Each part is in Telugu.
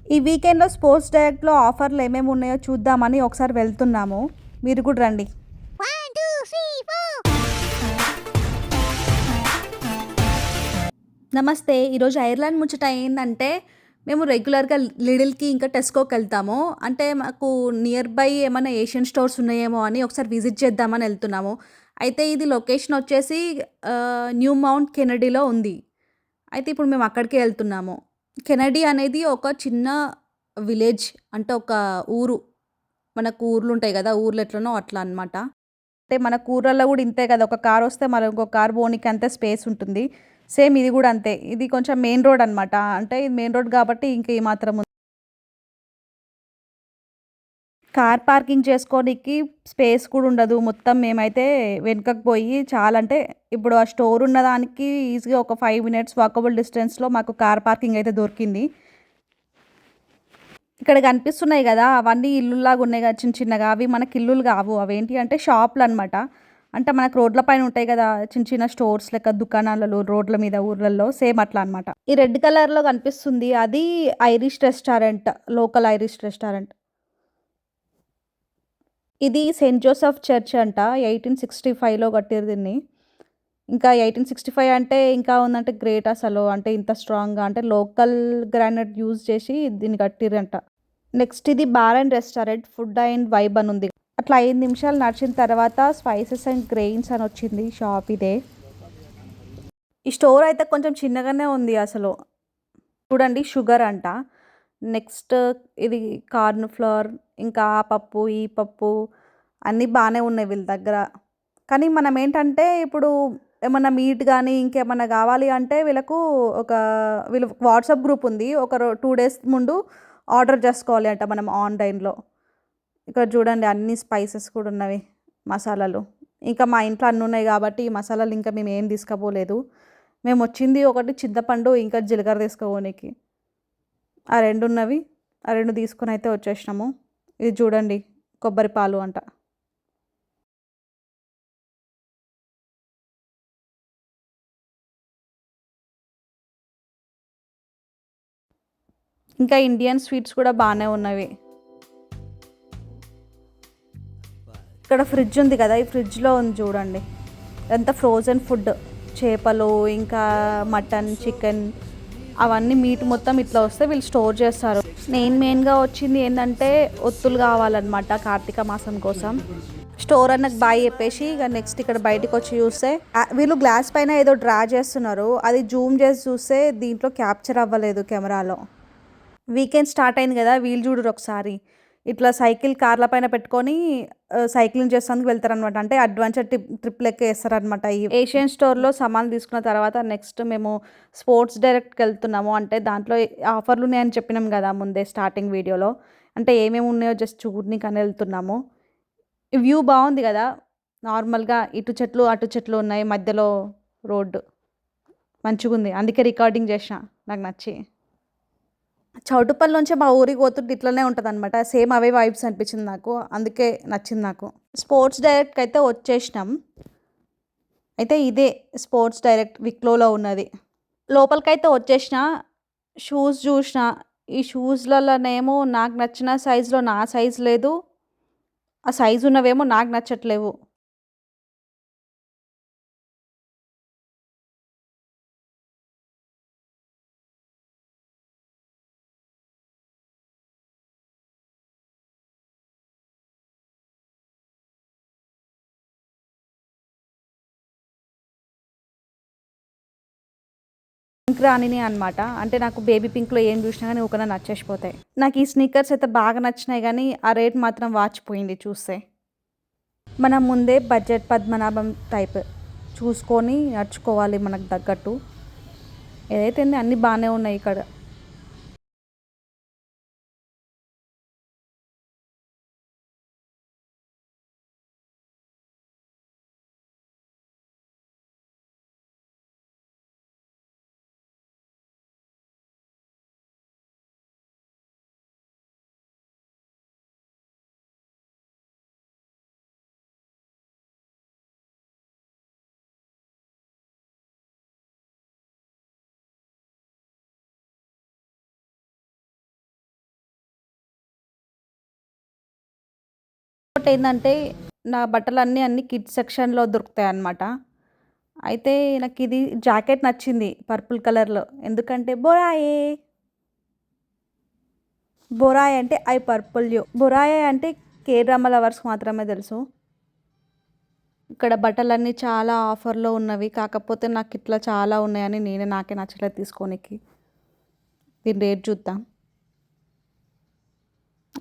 ఈ వీకెండ్‌లో స్పోర్ట్స్ డైరెక్ట్‌లో ఆఫర్‌లు ఏమేమి ఉన్నాయో చూద్దామని ఒకసారి వెళ్తున్నాము. మీరు కూడా రండి. నమస్తే. ఈరోజు ఐర్లాండ్ ముచ్చట ఏందంటే, మేము రెగ్యులర్‌గా లిడిల్‌కి ఇంకా టెస్కోకెళ్తాము. అంటే మాకు నియర్ బై ఏమన్నా ఏషియన్ స్టోర్స్ ఉన్నాయేమో అని ఒకసారి విజిట్ చేద్దామని ఎళ్తున్నాము. అయితే ఇది లొకేషన్ వచ్చేసి న్యూ మౌంట్ కెనడీలో ఉంది. అయితే ఇప్పుడు మేము అక్కడికే ఎళ్తున్నాము. కెనడీ అనేది ఒక చిన్న విలేజ్. అంటే ఒక ఊరు. మనకు ఊర్లుంటాయి గదా! ఊర్లు ఎట్లనో అట్లా అనమాట. అంటే మన ఊర్లలో గూడా ఇంతే కదా! ఒక కారొస్తే మరి ఇంకో కార్ పోనీకి అంతే స్పేస్ ఉంటుంది. సేమ్ ఇది గూడా అంతే. ఇది కొంచెం మెయిన్ రోడ్ అనమాట. అంటే ఇది మెయిన్ రోడ్ గాబట్టి ఇంక ఈ మాత్రం కార్ పార్కింగ్ చేసుకోనీకి స్పేస్ కూడా ఉండదు. మొత్తం మేమైతే వెనుకకు పోయి చాలా అంటే ఇప్పుడు ఆ స్టోర్ ఉన్నదానికి ఈజీగా ఒక 5 మినిట్స్ వాకబుల్ డిస్టెన్స్‌లో మాకు కార్ పార్కింగ్ అయితే దొరికింది. ఇక్కడ కనిపిస్తున్నాయి గదా! అవన్నీ ఇల్లుల్లాగా ఉన్నాయి గదా! చిన్న చిన్నగా. అవి మనకి ఇల్లులు గావు. అవేంటి అంటే షాపులనమాట. అంటే మనకు రోడ్ల పైన ఉంటాయి గదా! చిన్న చిన్న స్టోర్స్ లెక్క దుకాణాలలో రోడ్ల మీద ఊర్లల్లో సేమ్ అట్లా అనమాట. ఈ రెడ్ కలర్‌లో కనిపిస్తుంది. అది Irish restaurant. Local Irish restaurant. ఇది సెయింట్ జోసెఫ్ చర్చ్ అంట. 1865లో కట్టిర్రు దీన్ని. ఇంకా 1865 అంటే ఇంకా ఉందంటే గ్రేట్ అసలు. అంటే ఇంత స్ట్రాంగ్‌గా అంటే లోకల్ గ్రానైట్ యూజ్ చేసి దీన్ని కట్టిర్రంట. నెక్స్ట్ ఇది bar and restaurant food and vibe అని ఉంది. అట్లా 5 నిమిషాలు నడిచిన తర్వాత స్పైసెస్ అండ్ గ్రెయిన్స్ అని వచ్చింది షాప్ ఇదే. ఈ స్టోర్ అయితే కొంచెం చిన్నగానే ఉంది అసలు. చూడండి షుగర్ అంట. నెక్స్ట్ ఇది కార్న్ ఫ్లోర్ ఇంకా ఆ పప్పు, ఈ పప్పు అన్నీ బానే ఉన్నాయి వీళ్ళ దగ్గర. కానీ మనం ఏంటంటే ఇప్పుడు ఏమన్నా మీట్ గానీ, ఇంకేమన్నా గావాలి అంటే ఒక వీళ్ళు వాట్సాప్ గ్రూప్ ఉంది. ఒక 2 డేస్ ముందు ఆర్డర్ చేసుకోవాలి అంట మనం ఆన్‌లైన్‌లో. ఇక్కడ చూడండి అన్ని స్పైసెస్ కూడా ఉన్నవి. మసాలాలు. ఇంకా మా ఇంట్లో అన్నున్నాయి గాబట్టి, ఈ మసాలాలు ఇంకా మేమేం తీసుకపోలేదు. మేమొచ్చింది ఒకటి చింతపండు, ఇంకా జీలకర్ర తీసుకపోనీకి. ఆ 2 ఉన్నవి. ఆ 2 తీసుకొనైతే వచ్చేసినాము. ఇది చూడండి కొబ్బరి పాలు అంట. ఇంకా ఇండియన్ స్వీట్స్ కూడా బానే ఉన్నవి. ఇక్కడ ఫ్రిడ్జ్ ఉంది కదా! ఈ ఫ్రిడ్జ్‌లో ఉంది చూడండి. ఇదంతా ఫ్రోజన్ ఫుడ్. చేపలు, ఇంకా మటన్, చికెన్ అవన్నీ మీట్ మొత్తం ఇట్లా వస్తే వీళ్ళు స్టోర్ చేస్తారు. నేను మెయిన్‌గా వచ్చింది ఏందంటే ఒత్తులు కావాలన్నమాట కార్తీక మాసం కోసం. స్టోర్ అన్నకి బాయ్ చెప్పేసి ఇక నెక్స్ట్ ఇక్కడ బయటికొచ్చి చూస్తే వీళ్ళు గ్లాస్ పైన ఏదో డ్రా చేస్తున్నారు. అది జూమ్ చేసి చూస్తే దీంట్లో క్యాప్చర్ అవ్వలేదు కెమెరాలో. వీకెండ్ స్టార్ట్ అయింది కదా! వీళ్ళు చూడుర్రి ఒకసారి. ఇట్లా సైకిల్ కార్ల పైన పెట్టుకొని సైక్లింగ్ చేసేందుకు వెళ్తారనమాట. అంటే అడ్వెంచర్ ట్రిప్ లెక్క ఏస్తారనమాట. ఈ ఏషియన్ స్టోర్‌లో సామాన్లు తీసుకున్న తర్వాత నెక్స్ట్ మేము స్పోర్ట్స్ డైరెక్ట్‌కెళ్తున్నాము. అంటే దాంట్లో ఆఫర్‌లున్నాయని చెప్పినాం కదా! ముందే స్టార్టింగ్ వీడియోలో. అంటే ఏమేమి ఉన్నాయో జస్ట్ చూడనీకని ఎళ్తున్నాము. ఈ వ్యూ బావుంది గదా! నార్మల్‌గా ఇటు చెట్లు, అటు చెట్లు ఉన్నాయి. మధ్యలో రోడ్డు. మంచిగుంది. అందుకే రికార్డింగ్ చేషినా నాకు నచ్చి. చౌటుప్పల్ నుంచే మా ఊరికి పోతుంటే ఇట్లనే ఉంటదనమాట. సేమ్ అవే వైబ్స్ అనిపించింది నాకు. అందుకే నచ్చింది నాకు. స్పోర్ట్స్ డైరెక్ట్‌కయితే వచ్చేసినాం. అయితే ఇదే స్పోర్ట్స్ డైరెక్ట్ విక్లోలో ఉన్నది. లోపలికైతే వచ్చేసినా. షూస్ జూషినా. ఈ షూస్‌లల్లనేమో నాకు నచ్చిన సైజులో నా సైజ్ లేదు. ఆ సైజ్ ఉన్నవేమో నాకు నచ్చట్లేవు. పింక్ రాణినే అనమాట. అంటే నాకు బేబీ పింక్‌లో ఏం జూషినా గానీ ఊకనే నచ్చేసిపోతాయి. నాకు ఈ స్నీకర్స్ అయితే బాగా నచ్చినాయి గానీ, ఆ రేట్ మాత్రం వాచిపోయింది చూస్తే. మనం ముందే బడ్జెట్ పద్మనాభం టైప్ చూసుకొని నడుచుకోవాలి మనకు తగ్గట్టు. ఏదైతేంది అన్నీ బానే ఉన్నాయి ఇక్కడ. ఇంకోటి ఏంటంటే నా బట్టలన్నీ అన్ని కిడ్స్ సెక్షన్లో దొరుకుతాయి అన్నమాట. అయితే నాకు ఇది జాకెట్ నచ్చింది పర్పుల్ కలర్లో, ఎందుకంటే బొరాయే. బొరాయ్ అంటే ఐ పర్పుల్ యూ. బొరాయే అంటే కే డ్రామా లవర్స్ మాత్రమే తెలుసు. ఇక్కడ బట్టలన్నీ చాలా ఆఫర్లో ఉన్నవి, కాకపోతే నాకు ఇట్లా చాలా ఉన్నాయని నాకే నచ్చలేదు తీసుకోనికి. దీని రేట్ చూద్దాం.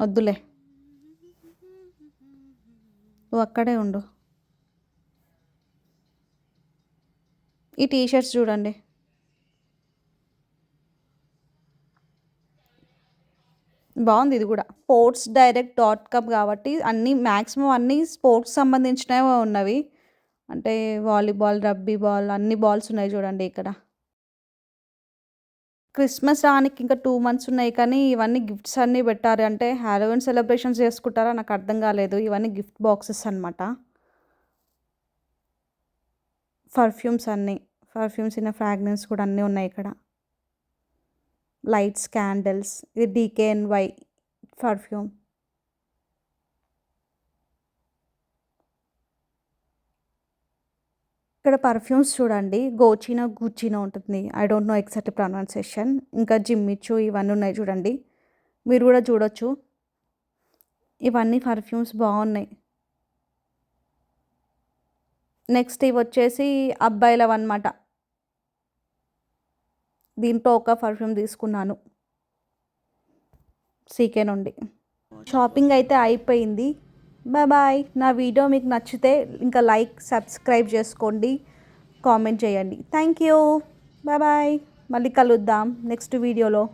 వద్దులే, నువ్వు అక్కడే ఉండు. ఈ టీషర్ట్స్ చూడండి, బాగుంది ఇది కూడా. sportsdirect.com కాబట్టి అన్నీ మ్యాక్సిమం అన్నీ స్పోర్ట్స్ సంబంధించినవి ఉన్నవి. అంటే వాలీబాల్, రబ్బీ బాల్, అన్ని బాల్స్ ఉన్నాయి చూడండి ఇక్కడ. క్రిస్మస్ రానికి ఇంకా 2 మంత్స్ ఉన్నాయి, కానీ ఇవన్నీ గిఫ్ట్స్ అన్నీ పెట్టారు. అంటే హాలోవీన్ సెలబ్రేషన్స్ చేసుకుంటారా నాకు అర్థం కాలేదు. ఇవన్నీ గిఫ్ట్ బాక్సెస్ అనమాట. పర్ఫ్యూమ్స్ అన్నీ, పర్ఫ్యూమ్స్ ఇన్ ఫ్రాగ్రెన్స్ కూడా అన్నీ ఉన్నాయి ఇక్కడ. లైట్స్, క్యాండిల్స్, ఇది DKNY పర్ఫ్యూమ్. ఇక్కడ పర్ఫ్యూమ్స్ చూడండి, గూచినో ఉంటుంది, I don't know exact pronunciation. ఇంకా జిమ్మిచూ ఇవన్నీ ఉన్నాయి చూడండి, మీరు కూడా చూడొచ్చు. ఇవన్నీ పర్ఫ్యూమ్స్ బాగున్నాయి. నెక్స్ట్ ఇవి వచ్చేసి అబ్బాయిలవి అనమాట. దీంట్లో ఒక పర్ఫ్యూమ్ తీసుకున్నాను సీకే నుండి. షాపింగ్ అయితే అయిపోయింది. బాయ్. నా వీడియో మీకు నచ్చితే ఇంకా లైక్, సబ్స్క్రైబ్ చేసుకోండి, కామెంట్ చేయండి. Thank you. బాయ్. మళ్ళీ కలుద్దాం నెక్స్ట్ వీడియోలో.